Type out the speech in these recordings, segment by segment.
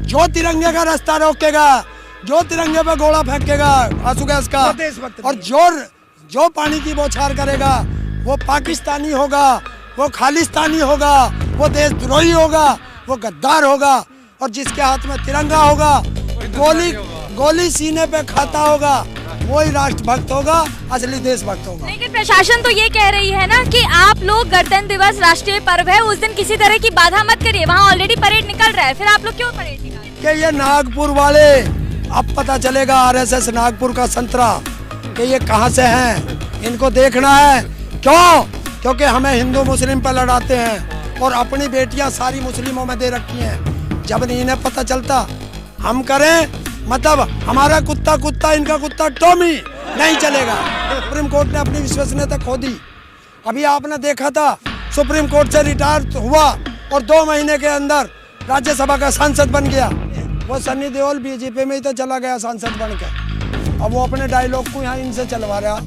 जो तिरंगे का रास्ता रोकेगा, जो तिरंगे पे गोला फेंकेगा आंसू गैस का, और जो पानी की बौछार करेगा वो पाकिस्तानी होगा, वो खालिस्तानी होगा, वो देशद्रोही होगा, वो गद्दार होगा। और जिसके हाथ में तिरंगा होगा, गोली सीने पे खाता होगा, वही राष्ट्रभक्त होगा, असली देशभक्त होगा। लेकिन प्रशासन तो ये कह रही है ना कि आप लोग गणतंत्र दिवस राष्ट्रीय पर्व है, उस दिन किसी तरह की बाधा मत करिए, वहाँ ऑलरेडी परेड निकल रहा है, फिर आप लोग क्यों परेड निकाल? कि ये नागपुर वाले, अब पता चलेगा आरएसएस नागपुर का संतरा कि ये कहाँ से हैं, इनको देखना है। क्यों? क्योंकि हमें हिंदू मुस्लिम पर लड़ाते हैं और अपनी बेटियां सारी मुस्लिमों में दे रखी हैं। जब इन्हें पता चलता हम करें, मतलब हमारा कुत्ता इनका कुत्ता टॉमी नहीं चलेगा। सुप्रीम कोर्ट ने अपनी विश्वसनीयता खो दी। अभी आपने देखा था सुप्रीम कोर्ट से रिटायर हुआ और 2 महीने के अंदर राज्यसभा का सांसद बन गया। वो सन्नी देओल बीजेपी में ही तो चला गया सांसद बन के। अब वो अपने डायलॉग को यहाँ इनसे चलवा रहा।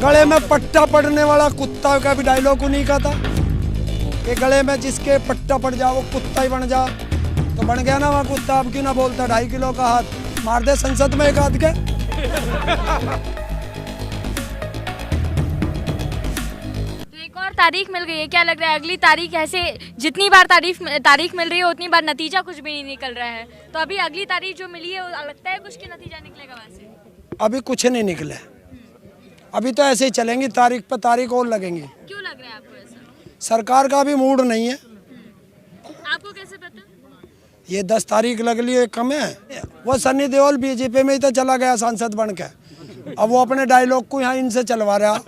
गले में पट्टा पड़ने वाला कुत्ता का भी डायलॉग उन्हीं का था कि गले में जिसके पट्टा पड़ जा वो कुत्ता ही बन जा। तो बन गया ना वहाँ कुत्ता। अब क्यों ना बोलता 2.5 किलो का हाथ मार दे संसद में एक हाथ के। एक और तारीख मिल गई है, क्या लग रहा है अगली तारीख? ऐसे जितनी बार तारीख मिल रही है उतनी बार नतीजा कुछ भी नहीं निकल रहा है। तो अभी अगली तारीख जो मिली है लगता है कुछ के नतीजा निकलेगा? वैसे अभी कुछ नहीं निकले, अभी तो ऐसे ही चलेंगी, तारीख पर तारीख और लगेंगी। क्यों लग रहा है आपको ऐसा? सरकार का भी मूड नहीं है। आपको कैसे पता? ये 10 तारीख लग ली कम है। वो सन्नी देओल बीजेपी में ही तो चला गया सांसद बन के। अब वो अपने डायलॉग को यहाँ इनसे चलवा रहा। तो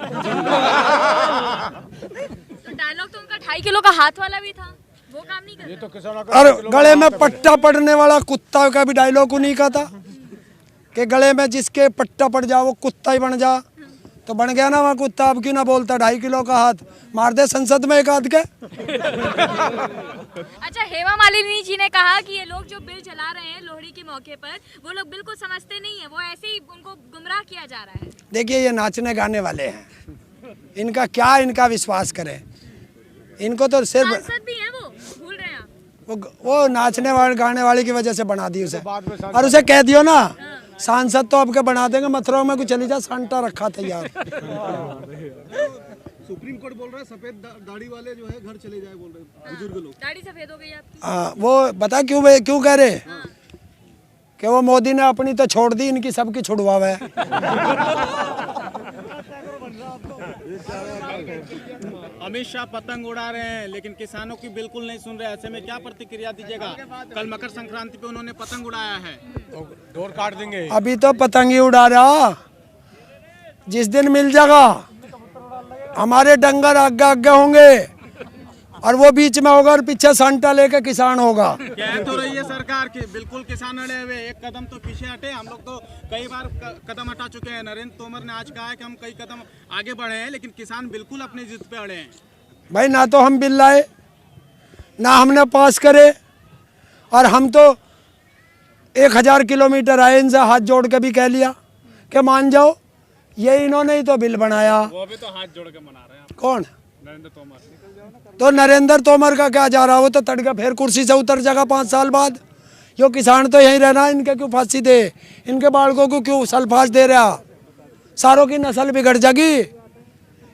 डायलॉग तो उनका 2.5 किलो का हाथ वाला भी था, वो काम नहीं करता। और गले में पट्टा पड़ने वाला कुत्ता का भी डायलॉग उन्हीं का था कि गले में जिसके पट्टा पड़ जा वो कुत्ता ही बन जा। तो बन गया ना वहाँ कुत्ता। अब क्यों ना बोलता 2.5 किलो का हाथ मार दे संसद में एक हाथ के। अच्छा, हेमा मालिनी जी ने कहा कि ये लोग जो बिल चला रहे हैं लोहड़ी के मौके पर, वो लोग बिल्कुल समझते नहीं है, वो ऐसे ही उनको गुमराह किया जा रहा है। देखिए, ये नाचने गाने वाले हैं, इनका क्या इनका विश्वास करें। इनको तो सिर्फ सांसद भी हैं, वो भूल रहे हैं आप। वो नाचने वाले गाने वाले की वजह से बना दी उसे। और उसे कह दियो ना सांसद तो आपके बना देंगे, मथुरा में कुछ चली जा, सांटा रखा तैयार। सुप्रीम कोर्ट बोल रहा है सफेद दाढ़ी वाले जो है घर चले जाए, बोल रहे हैं बुजुर्ग लोग। दाढ़ी सफेद हो गई आपकी? हाँ, वो बता क्यों कह रहे कि वो मोदी ने अपनी तो छोड़ दी, इनकी सबकी छुड़वावा है। अमित शाह पतंग उड़ा रहे हैं लेकिन किसानों की बिल्कुल नहीं सुन रहे, ऐसे में क्या प्रतिक्रिया दीजिएगा? कल मकर संक्रांति पे उन्होंने पतंग उड़ाया है, तो डोर काट देंगे। अभी तो पतंग ही उड़ा रहा, जिस दिन मिल जाएगा हमारे डंगर आगे होंगे और वो बीच में होगा और पीछे सांटा लेके किसान होगा। कह तो रही है सरकार की बिल्कुल किसान अड़े हुए, एक कदम तो पीछे हटे। हम लोग तो कई बार कदम हटा चुके हैं। नरेंद्र तोमर ने आज कहा है कि हम कई कदम आगे बढ़े हैं, लेकिन किसान बिल्कुल अपनी जिद पे अड़े हैं। भाई, ना तो हम बिल लाए, ना हमने पास करे, और हम तो 1000 किलोमीटर आए, इनसे हाथ जोड़ के भी कह लिया कि मान जाओ। ये इन्होंने ही तो बिल बनाया। वो भी तो हाथ जोड़ के मना रहे हैं। कौन? नरेंद्र तोमर। तो नरेंद्र तोमर का क्या जा रहा, वो तो तड़का फिर कुर्सी से उतर जाएगा 5 साल बाद। यो किसान तो यहीं रहना, इनके क्यों फांसी दे, इनके बालकों को क्यों सल्फास दे रहा, सारों की नस्ल बिगड़ जाएगी।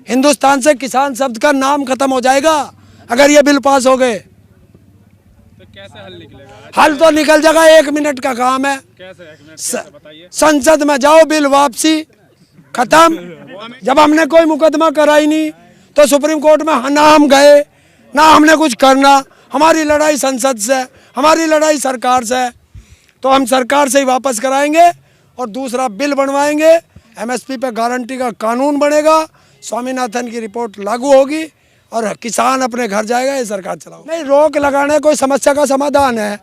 हिंदुस्तान से किसान शब्द का नाम खत्म हो जाएगा अगर ये बिल पास हो गए। तो कैसे हल निकलेगा? हल तो निकल जाएगा, 1 मिनट का काम है। कैसे 1 मिनट कैसे बताइए? संसद में जाओ, बिल वापसी, खत्म। जब हमने कोई मुकदमा करा ही नहीं तो सुप्रीम कोर्ट में ना हम गए, ना हमने कुछ करना। हमारी लड़ाई संसद से, हमारी लड़ाई सरकार से, तो हम सरकार से ही वापस कराएंगे और दूसरा बिल बनवाएंगे। एमएसपी पे गारंटी का कानून बनेगा, स्वामीनाथन की रिपोर्ट लागू होगी और किसान अपने घर जाएगा। ये सरकार चलाओ। नहीं, रोक लगाने कोई समस्या का समाधान है।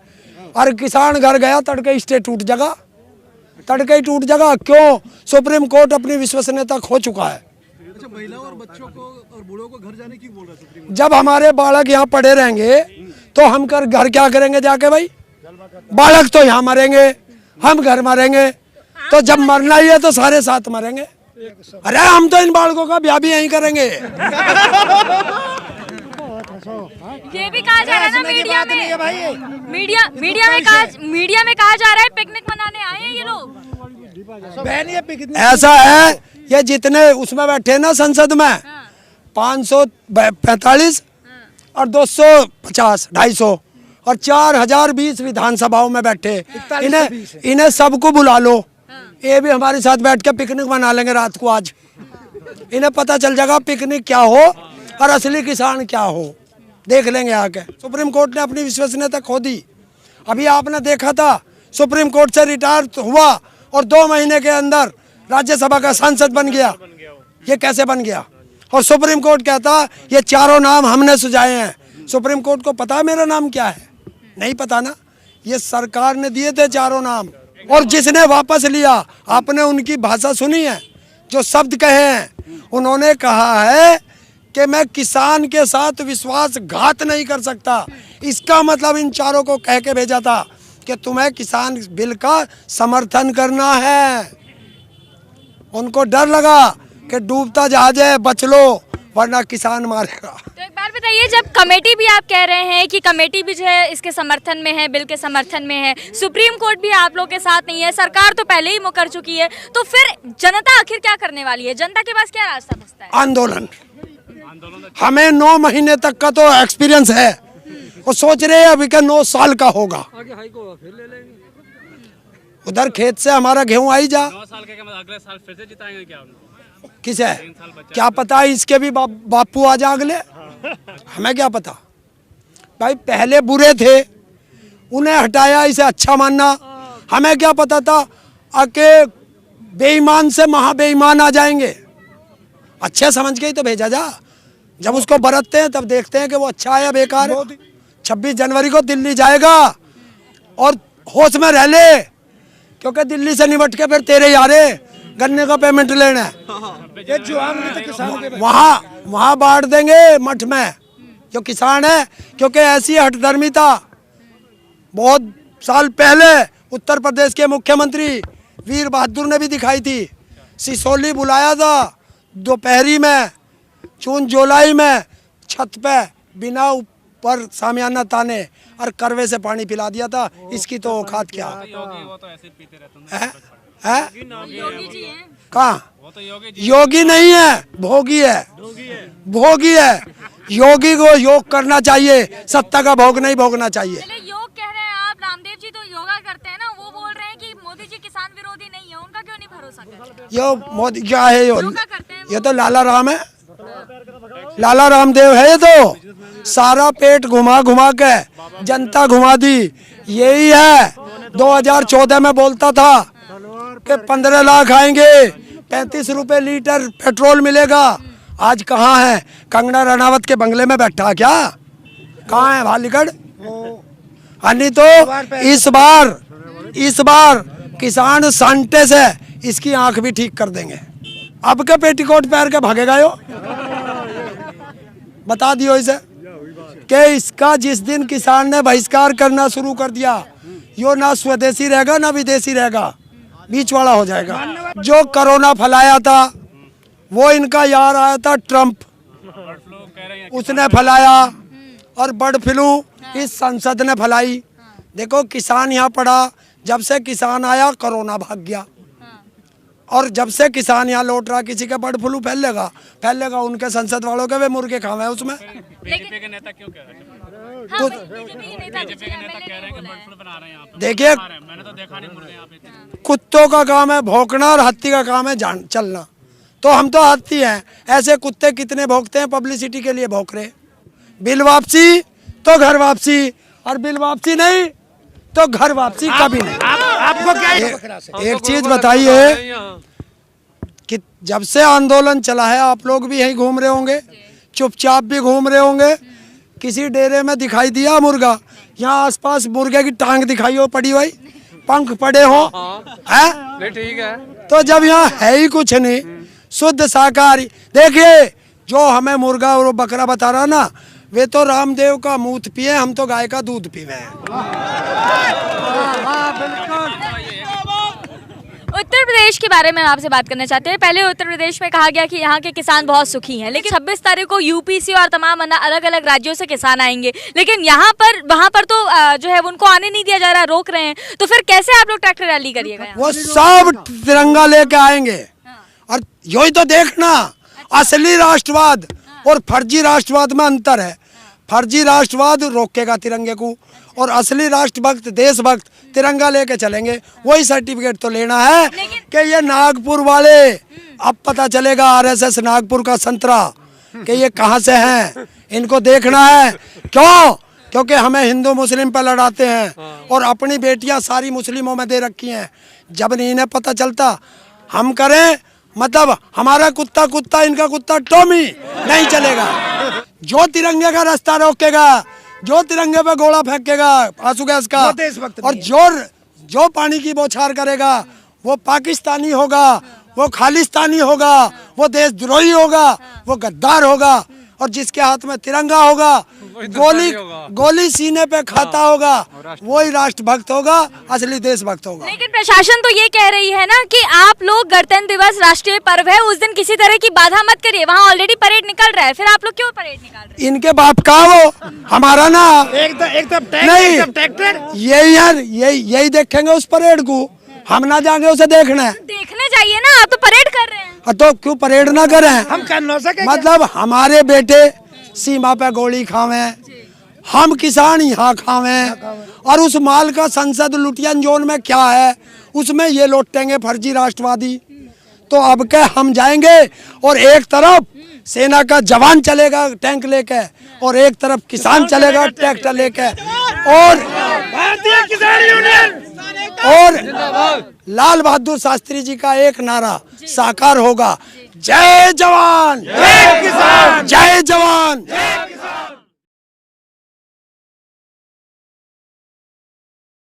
और किसान घर गया, तड़के स्टे टूट जाएगा, तड़के ही टूट जाएगा। क्यों? सुप्रीम कोर्ट अपनी विश्वसनीयता खो चुका है। अच्छा, महिलाओं और बच्चों को और बूढ़ों को घर जाने की बोल रहा है सुप्रीम कोर्ट? जब हमारे बालक यहाँ पड़े रहेंगे तो हम घर क्या करेंगे जाके? भाई, बालक तो यहाँ मरेंगे, हम घर मरेंगे। तो जब मरना ही है तो सारे साथ मरेंगे। अरे हम तो इन बालकों का ब्याह भी यहीं करेंगे। ये भी कहा जा रहा है ना मीडिया में, मीडिया में कहा जा रहा है पिकनिक मनाने आए हैं ये लोग। ऐसा है, ये जितने उसमें बैठे ना संसद में 545 और 250 250 और 4020 विधानसभाओं में बैठे, इन्हें सबको बुला लो, ये भी हमारे साथ बैठ के पिकनिक मना लेंगे रात को। आज इन्हें पता चल जाएगा पिकनिक क्या हो और असली किसान क्या हो, देख लेंगे आके। सुप्रीम कोर्ट ने अपनी विश्वसनीयता खो दी। अभी आपने देखा था सुप्रीम कोर्ट से रिटायर हुआ और 2 महीने के अंदर राज्यसभा का सांसद बन गया। ये कैसे बन गया? और सुप्रीम कोर्ट कहता ये चारों नाम हमने सुझाए हैं। सुप्रीम कोर्ट को पता है मेरा नाम क्या है? नहीं पता ना। ये सरकार ने दिए थे चारों नाम, और जिसने वापस लिया आपने उनकी भाषा सुनी है, जो शब्द कहे हैं। उन्होंने कहा है कि मैं किसान के साथ विश्वासघात नहीं कर सकता। इसका मतलब इन चारों को कह के भेजा था कि तुम्हें किसान बिल का समर्थन करना है। उनको डर लगा कि डूबता जहाज है, बच लो वरना किसान मारेगा। तो एक बार बताइए, जब कमेटी भी आप कह रहे हैं कि कमेटी भी जो है इसके समर्थन में है, बिल के समर्थन में है, सुप्रीम कोर्ट भी आप लोग के साथ नहीं है, सरकार तो पहले ही मुकर चुकी है, तो फिर जनता आखिर क्या करने वाली है? जनता के पास क्या रास्ता बचता है? आंदोलन। हमें 9 महीने तक का तो एक्सपीरियंस है, और सोच रहे हैं अभी का 9 साल का होगा। उधर खेत से हमारा गेहूं आई जा। 9 साल के मतलब अगले साल फिर से जिताएंगे क्या उनको? किसे क्या पता, इसके भी बापू आ जा अगले, हमें क्या पता। भाई पहले बुरे थे, उन्हें हटाया, इसे अच्छा मानना। हमें क्या पता था कि बेईमान से महाबेईमान आ जाएंगे। अच्छे समझ के ही तो भेजा जा। जब उसको बरतते हैं तब देखते हैं कि वो अच्छा है या बेकार है। 26 जनवरी को दिल्ली जाएगा और होश में रह ले, क्योंकि दिल्ली से निपट के फिर तेरे यारे गन्ने का पेमेंट लेना है। वहाँ बांट देंगे मठ में जो किसान है, क्योंकि ऐसी हठधर्मी था। बहुत साल पहले उत्तर प्रदेश के मुख्यमंत्री वीर बहादुर ने भी दिखाई थी। सिसोली बुलाया था दोपहरी में, जून जुलाई में, छत पे बिना ऊपर सामियाना ताने और करवे से पानी पिला दिया था। इसकी तो औकात क्या है? योगी जी हैं। कहाँ? योगी नहीं है, भोगी है। भोगी है। योगी को योग करना चाहिए, सत्ता का भोग नहीं भोगना चाहिए। चलिए, योग कह रहे हैं आप, रामदेव जी तो योगा करते हैं ना, वो बोल रहे हैं कि मोदी जी किसान विरोधी नहीं है, उनका क्यों नहीं भरोसा करते? यो मोदी क्या है? योगा करते हैं ये तो लाला राम है, लाला रामदेव है। ये तो सारा पेट घुमा घुमा के जनता घुमा दी। यही है 2014 में बोलता था कि 15 लाख आएंगे, 35 रुपए लीटर पेट्रोल मिलेगा। आज कहाँ है? कंगना रनावत के बंगले में बैठा क्या? कहाँ है भालीगढ़? नहीं तो इस बार किसान सांटे से इसकी आंख भी ठीक कर देंगे। अब के पेटीकोट पहन के भागेगा यो? बता दियो इसे कि इसका जिस दिन किसान ने बहिष्कार करना शुरू कर दिया, यो ना स्वदेशी रहेगा ना विदेशी रहेगा, बीच वाला हो जाएगा। जो कोरोना फैलाया था वो इनका यार आया था ट्रम्प, उसने फैलाया, और बर्ड फ्लू इस संसद ने फैलाई। देखो किसान यहाँ पड़ा, जब से किसान आया कोरोना भाग गया, और जब से किसान यहाँ लौट रहा किसी का बर्ड फ्लू फैलेगा उनके संसद वालों के, वे मुर्गे खावे उसमें। बीजेपी के नेता क्यों कह रहे हैं? देखिए, मैंने तो देखा नहीं मुर्गे यहाँ पे। कुत्तों का काम है भौंकना और हाथी का काम है चलना। तो हम तो हाथी हैं। ऐसे कुत्ते कितने भौंकते हैं, पब्लिसिटी के लिए भौंक रहे। बिल वापसी तो घर वापसी, और बिल वापसी नहीं तो घर वापसी कभी नहीं। आपको क्या एक चीज बताइए कि जब से आंदोलन चला है आप लोग भी यहीं घूम रहे होंगे, चुपचाप भी घूम रहे होंगे। किसी डेरे में दिखाई दिया मुर्गा? यहाँ आसपास मुर्गे की टांग दिखाई हो पड़ी हुई, पंख पड़े हो है? ठीक है। तो जब यहाँ है ही कुछ नहीं, शुद्ध शाकाहारी। देखिए जो हमें मुर्गा और बकरा बता रहा ना, वे तो रामदेव का मूत पिए, हम तो गाय का दूध पीवे हैं। उत्तर प्रदेश के बारे में हम आपसे बात करना चाहते हैं। पहले उत्तर प्रदेश में कहा गया कि यहाँ के किसान बहुत सुखी हैं, लेकिन 26 तारीख को यूपी से और तमाम अलग अलग राज्यों से किसान आएंगे, लेकिन वहाँ पर तो जो है उनको आने नहीं दिया जा रहा, रोक रहे हैं। तो फिर कैसे आप लोग ट्रैक्टर रैली करिएगा? वो सब तिरंगा लेके आएंगे। और यही तो देखना, असली राष्ट्रवाद और फर्जी राष्ट्रवाद में अंतर है। फर्जी राष्ट्रवाद रोकेगा तिरंगे को, और असली राष्ट्रभक्त देशभक्त तिरंगा लेके चलेंगे। वही सर्टिफिकेट तो लेना है कि ये नागपुर वाले, अब पता चलेगा आरएसएस नागपुर का संतरा कि ये कहाँ से हैं। इनको देखना है। क्यों? क्योंकि हमें हिंदू मुस्लिम पे लड़ाते हैं और अपनी बेटियां सारी मुस्लिमों में दे रखी हैं। जब इन्हें पता चलता हम करें, मतलब हमारा कुत्ता कुत्ता, इनका कुत्ता टॉमी नहीं चलेगा। जो तिरंगे का रास्ता रोकेगा, जो तिरंगे पे गोला फेंकेगा आंसू गैस का, और जो पानी की बौछार करेगा वो पाकिस्तानी होगा, वो खालिस्तानी होगा, वो देशद्रोही होगा, वो गद्दार होगा। और जिसके हाथ में तिरंगा होगा, गोली सीने पे खाता होगा, वही राष्ट्रभक्त होगा, असली देशभक्त होगा। लेकिन प्रशासन तो ये कह रही है ना कि आप लोग गणतंत्र दिवस राष्ट्रीय पर्व है, उस दिन किसी तरह की बाधा मत करिए। वहाँ ऑलरेडी परेड निकल रहा है, फिर आप लोग क्यों परेड निकाल रहे हैं? इनके बाप का वो, हमारा ना नहीं। यही देखेंगे उस परेड को, हम ना जाएंगे उसे देखने। देखने जाइए ना, आप तो परेड कर रहे हैं। तो क्यों परेड ना करें? हम कर न सके। मतलब हमारे बेटे सीमा पे गोली खावे, हम किसान यहाँ खावे, और उस माल का संसद लुटियन जोन में क्या है, उसमें ये लौटेंगे फर्जी राष्ट्रवादी। तो अब के हम जाएंगे और एक तरफ सेना का जवान चलेगा टैंक लेके, और एक तरफ किसान चलेगा ट्रैक्टर लेके, और भारतीय किसान यूनियन और लाल बहादुर शास्त्री जी का एक नारा साकार होगा, जय जवान जय किसान, जय जवान।